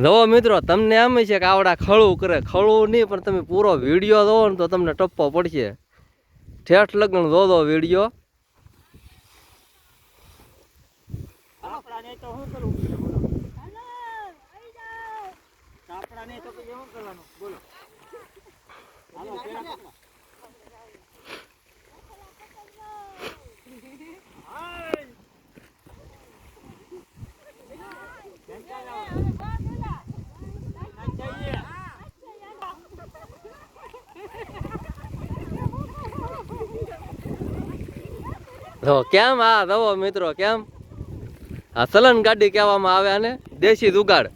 જો મિત્રો તમને એમ છે કે આવડા ખળું કરે, ખળું નહીં પણ તમે પૂરો વિડીયો જોવો ને તો તમને ટપ્પો પડશે. ઠેઠ લગન જોજો વિડીયો. જો કેમ આ જવો મિત્રો કેમ આ સલન ગાડી કહેવામાં આવે આને, દેશી જુગાડ.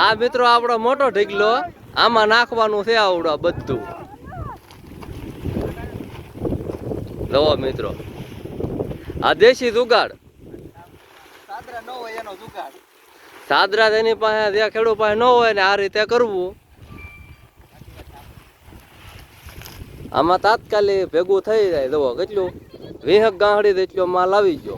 આ મિત્રો આપણો મોટો ઢીકલો, આમાં નાખવાનું છે આવડો બધું. જુઓ મિત્રો આ દેશી જુગાડ. સાદરા તેની પાસે જે ખેડૂત પાસે ન હોય ને આ રીતે કરવું. આમાં તાત્કાલિક ભેગું થઈ જાય. જુઓ કેટલું 20 ગાંહડી જેટલો માલ આવી ગયો.